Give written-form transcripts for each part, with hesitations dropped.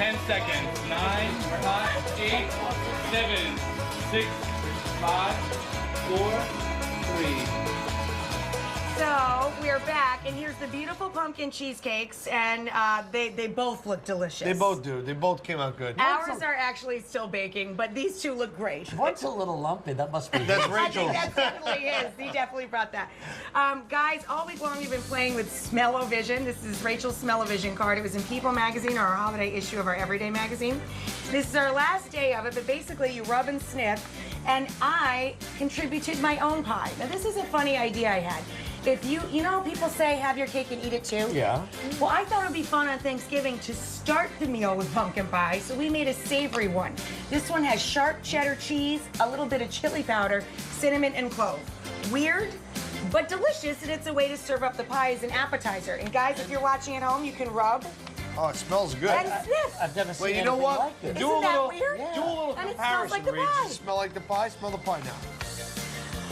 10 seconds. 9, 8, 7, 6, 5, 4, 3. So we are back, and here's the beautiful pumpkin cheesecakes, and they both look delicious. They both do. They both came out good. Ours are actually still baking, but these two look great. What's a little lumpy? That must be. That's I Rachel. think that's definitely his. He definitely brought that. Guys, all week long we've been playing with Smell-O-Vision. This is Rachel's Smell-O-Vision card. It was in People magazine, our holiday issue of our Everyday magazine. This is our last day of it, but basically you rub and sniff, and I contributed my own pie. Now this is a funny idea I had. If you know, people say have your cake and eat it too. Yeah. Well, I thought it would be fun on Thanksgiving to start the meal with pumpkin pie, so we made a savory one. This one has sharp cheddar cheese, a little bit of chili powder, cinnamon, and clove. Weird, but delicious, and it's a way to serve up the pie as an appetizer. And guys, if you're watching at home, you can rub Oh, it smells good. and sniff. I've never seen Wait, you know anything what? like this. Do Isn't a that little, weird? do a little And it smells comparison, like the Reed. pie. Does it smell like the pie? Smell the pie now.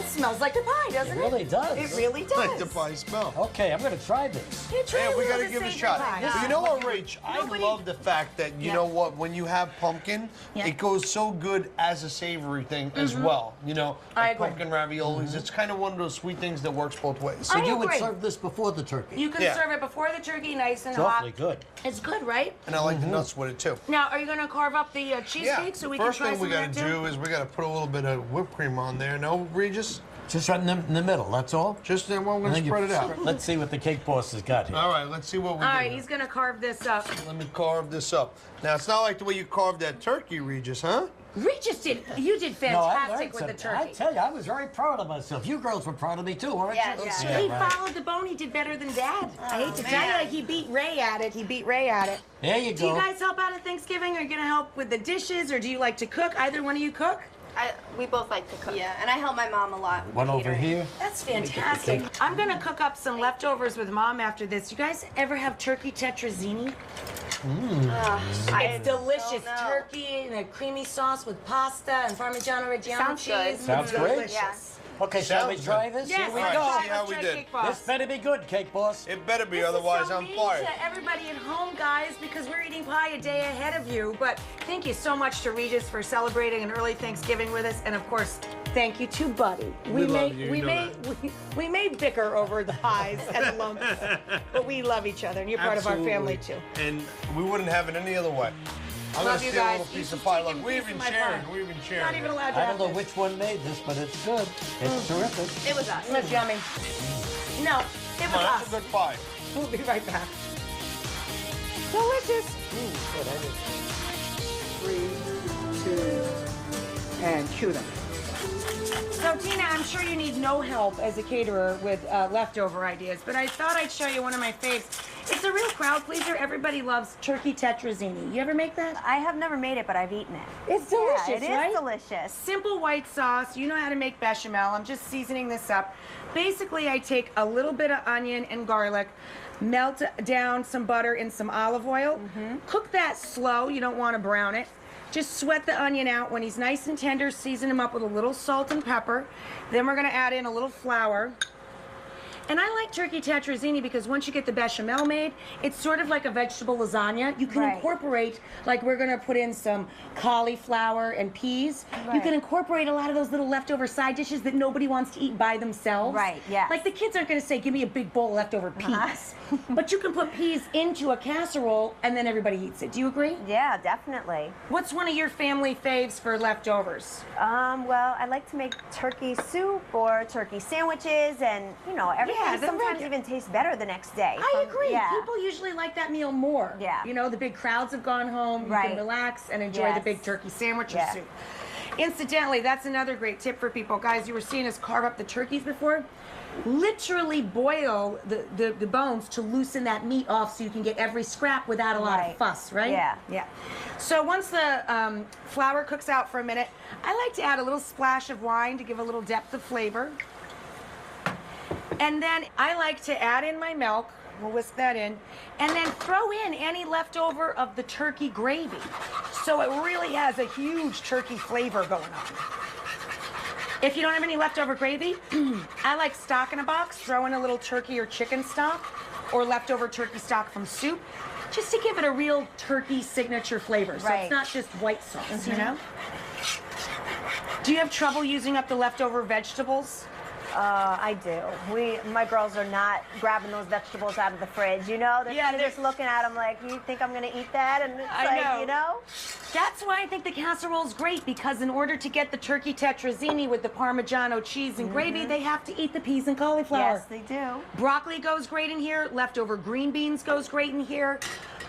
It smells like the pie, doesn't it? It really does. It really does. Like the pie smell. Okay, I'm going to try this. Yeah, try Yeah, we little gotta of give the it a savory shot. pie. But you know what, Rach? Nobody- I love the fact that, you know what, when you have pumpkin, Yeah. it goes so good as a savory thing as well. You know, I like agree. pumpkin raviolis. It's kind of one of those sweet things that works both ways. So I you would agree. serve this before the turkey. You can Yeah. serve it before the turkey, nice and It's awfully hot. good. It's good, right? And I like the nuts with it too. Now, are you going to carve up the cheesecake Yeah. so we First can try thing some we of gotta that too? do is we gotta put a little bit of whipped cream on there. No, Regis? Just right in the middle, that's all? Just then we're I gonna think spread you- it out. Let's see what the cake boss has got here. All right, let's see what we All do. right, he's going to carve this up. Let me carve this up. Now, it's not like the way you carved that turkey, Regis, huh? Regis you did fantastic with the turkey. I tell you, I was very proud of myself. You girls were proud of me too, weren't Yeah, you? yeah. He right. followed the bone. He did better than Dad. I hate to tell you, man. like, he beat Ray at it. There you Do you go. guys help out at Thanksgiving? Are you going to help with the dishes, or do you like to cook? Either one of you cook? We both like to cook. Yeah, and I help my mom a lot. with One over catering. here. That's fantastic. I'm going to cook up some leftovers with Mom after this. You guys ever have turkey tetrazzini? It's delicious. don't know. Turkey and a creamy sauce with pasta and Parmigiano Reggiano Sounds cheese. good. Sounds great. Delicious. Yeah. Okay, shall we Sounds try good. this? Yes, Here we All go. right, see how let's we try did. Cake Boss. This better be good, cake boss. It better be, This is otherwise so I'm mean fired. to everybody at home, guys, because we're eating pie a day ahead of you. But thank you so much to Regis for celebrating an early Thanksgiving with us, and of course, thank you to Buddy. We love you, you know we may bicker over the pies and the lumps, but we love each other, and you're part of our family too. And we wouldn't have it any other way. I'm Love gonna you steal a guys. little You piece of should pie. take Look, a we piece even of my sharing. pie. We even sharing. Not even allowed to I have don't know this. which one made this, but it's good. It's terrific. It was us. That's yummy. No, it was Come on, that's a us. good pie. We'll be right back. Delicious. 3, 2, and cue them. So, Tina, I'm sure you need no help as a caterer with leftover ideas, but I thought I'd show you one of my faves. It's a real crowd pleaser. Everybody loves turkey tetrazzini. You ever make that? I have never made it, but I've eaten it. It's delicious, Yeah, it is right? delicious. Simple white sauce. You know how to make bechamel. I'm just seasoning this up. Basically, I take a little bit of onion and garlic, melt down some butter in some olive oil. Cook that slow. You don't want to brown it. Just sweat the onion out. When he's nice and tender, season him up with a little salt and pepper. Then we're going to add in a little flour. And I like turkey tetrazzini because once you get the bechamel made, it's sort of like a vegetable lasagna. You can Right. incorporate, like we're gonna put in some cauliflower and peas. You Right. can incorporate a lot of those little leftover side dishes that nobody wants to eat by themselves. Right, yes. Like the kids aren't gonna say, give me a big bowl of leftover peas. But you can put peas into a casserole and then everybody eats it. Do you agree? Yeah, definitely. What's one of your family faves for leftovers? Well, I like to make turkey soup or turkey sandwiches, and everything the sometimes regular- even tastes better the next day. I agree. Yeah. People usually like that meal more. Yeah. You know, the big crowds have gone home. You Right. can relax and enjoy the Yes. big turkey sandwich or Yeah. soup. Incidentally, that's another great tip for people. Guys, you were seeing us carve up the turkeys before. Literally boil the bones to loosen that meat off so you can get every scrap without a lot of Right. fuss, right? Yeah. Yeah. So once the flour cooks out for a minute, I like to add a little splash of wine to give a little depth of flavor. And then I like to add in my milk. We'll whisk that in. And then throw in any leftover of the turkey gravy. So it really has a huge turkey flavor going on. If you don't have any leftover gravy, I like stock in a box. Throw in a little turkey or chicken stock or leftover turkey stock from soup. just to give it a real turkey signature flavor. So Right. it's not just white sauce, you know? Do you have trouble using up the leftover vegetables? I do. My girls are not grabbing those vegetables out of the fridge, you know? They're kind of just looking at them like, you think I'm going to eat that? And it's you know? That's why I think the casserole is great, because in order to get the turkey tetrazzini with the Parmigiano cheese and gravy, they have to eat the peas and cauliflower. Yes, they do. Broccoli goes great in here. Leftover green beans goes great in here.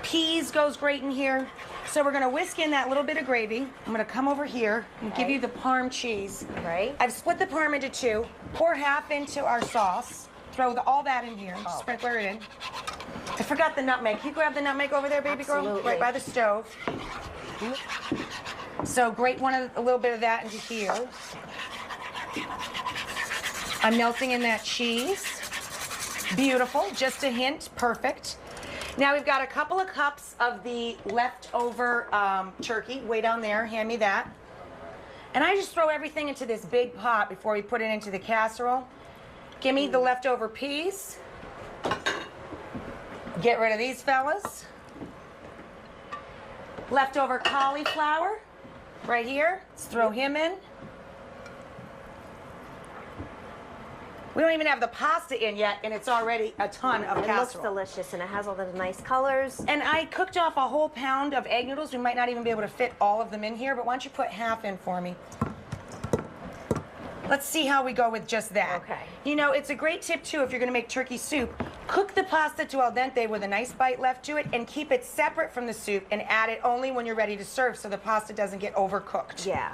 Peas goes great in here. So we're going to whisk in that little bit of gravy. I'm going to come over here and give you the Parm cheese. Right. I've split the Parm into two. Pour half into our sauce. Throw all that in here. Sprinkle it in. I forgot the nutmeg. Can you grab the nutmeg over there, baby girl? Absolutely. Right by the stove. So grate a little bit of that into here. I'm melting in that cheese. Beautiful. Just a hint. Perfect. Now we've got a couple of cups of the leftover turkey way down there. Hand me that. And I just throw everything into this big pot before we put it into the casserole. Give me the leftover peas. Get rid of these fellas. Leftover cauliflower right here. Let's throw him in. We don't even have the pasta in yet, and it's already a ton of casserole. It looks delicious, and it has all those nice colors. And I cooked off a whole pound of egg noodles. We might not even be able to fit all of them in here, but why don't you put half in for me? Let's see how we go with just that. Okay. You know, it's a great tip, too, if you're going to make turkey soup. Cook the pasta to al dente with a nice bite left to it, and keep it separate from the soup, and add it only when you're ready to serve so the pasta doesn't get overcooked. Yeah.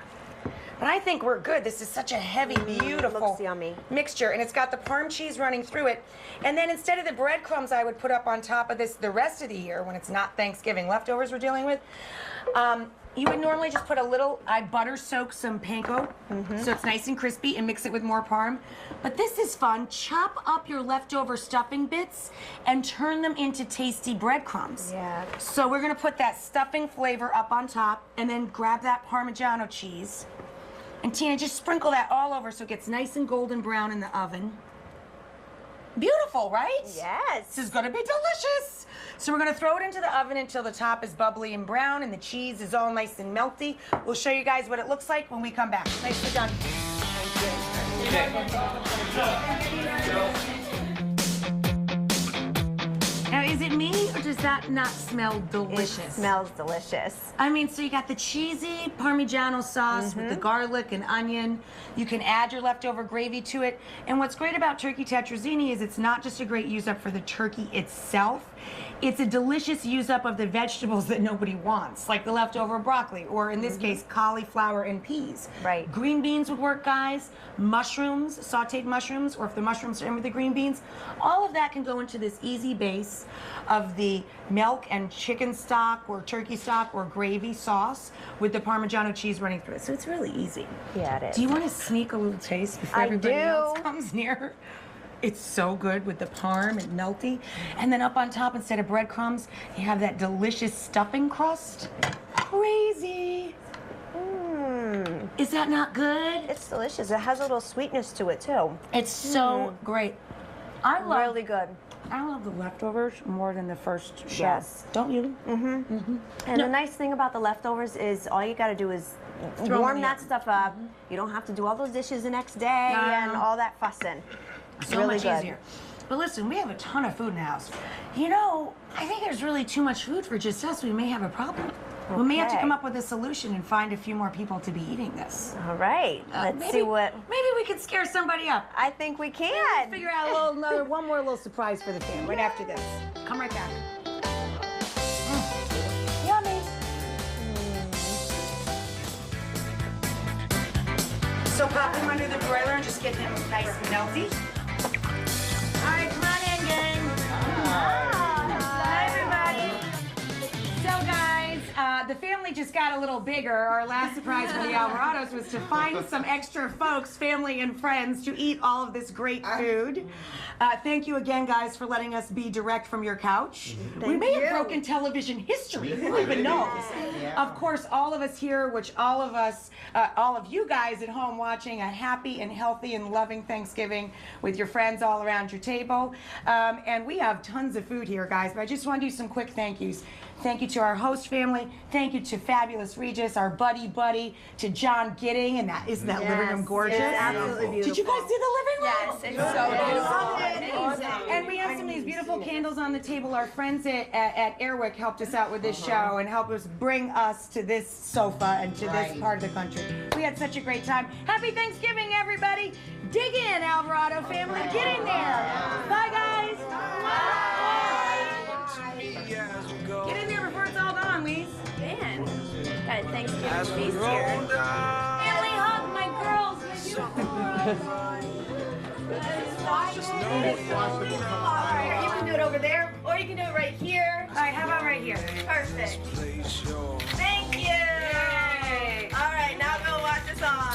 But I think we're good. This is such a heavy, beautiful looks yummy. mixture. And it's got the Parm cheese running through it. And then instead of the breadcrumbs I would put up on top of this the rest of the year when it's not Thanksgiving leftovers we're dealing with, you would normally just put a little, I butter soak some panko so it's nice and crispy and mix it with more Parm. But this is fun. Chop up your leftover stuffing bits and turn them into tasty breadcrumbs. Yeah. So we're going to put that stuffing flavor up on top and then grab that Parmigiano cheese. And Tina, just sprinkle that all over so it gets nice and golden brown in the oven. Beautiful, right? Yes. This is gonna be delicious. So we're gonna throw it into the oven until the top is bubbly and brown and the cheese is all nice and melty. We'll show you guys what it looks like when we come back. Nicely done. Now, is it me or does that not smell delicious? It smells delicious. I mean, so you got the cheesy Parmigiano sauce with the garlic and onion. You can add your leftover gravy to it. And what's great about turkey tetrazzini is it's not just a great use up for the turkey itself. It's a delicious use up of the vegetables that nobody wants, like the leftover broccoli, or in this case, cauliflower and peas. Right. Green beans would work, guys. Mushrooms, sauteed mushrooms, or if the mushrooms are in with the green beans. All of that can go into this easy base of the milk and chicken stock or turkey stock or gravy sauce with the Parmigiano cheese running through it. So it's really easy. Yeah, it is. Do you want to sneak a little taste before I everybody do. else comes near? It's so good with the parm and melty. And then up on top, instead of breadcrumbs, you have that delicious stuffing crust. Crazy. Is that not good? It's delicious. It has a little sweetness to it, too. It's so great. I love Really good. I love the leftovers more than the first show. Yes. Don't you? And the nice thing about the leftovers is all you got to do is Throw 'em warm in that the stuff up. You don't have to do all those dishes the next day and all that fussing. So really much good. easier. But listen, we have a ton of food in the house. You know, I think there's really too much food for just us. We may have a problem. We may have to Okay. come up with a solution and find a few more people to be eating this. All right. Let's see what. Maybe we could scare somebody up. I think we can. Figure out one more little surprise for the fam right after this. Come right back. Yummy. So pop him under the broiler and just get him nice and melty. All right, come on in, gang. Hi, everybody. So guys, The family just got a little bigger. Our last surprise for the Alvarados was to find some extra folks, family and friends, to eat all of this great food. Thank you again, guys, for letting us be direct from your couch. We may have broken television history. Who even knows? Of course, all of us here, which all of you guys at home watching, a happy and healthy and loving Thanksgiving with your friends all around your table. And we have tons of food here, guys, but I just want to do some quick thank yous. Thank you to our host family. Thank you to Fabulous Regis, our buddy, to John Gidding, and isn't that living room gorgeous? It's absolutely beautiful. Did you guys see the living room? Yes, it's so beautiful. Amazing. And we have some of these beautiful candles on the table. Our friends at Airwick helped us out with this show and helped us bring us to this sofa and to this part of the country. We had such a great time. Happy Thanksgiving, everybody. Dig in, Alvarado family. Get in there. Bye, guys. Get in there before it's all gone, Lise. Man, got a Thanksgiving feast here. Ellie, hug my girls. My beautiful girls. You can do it over there, or you can do it right here. All right, how about right here? Perfect. Thank you. Yay. All right, now go watch us all.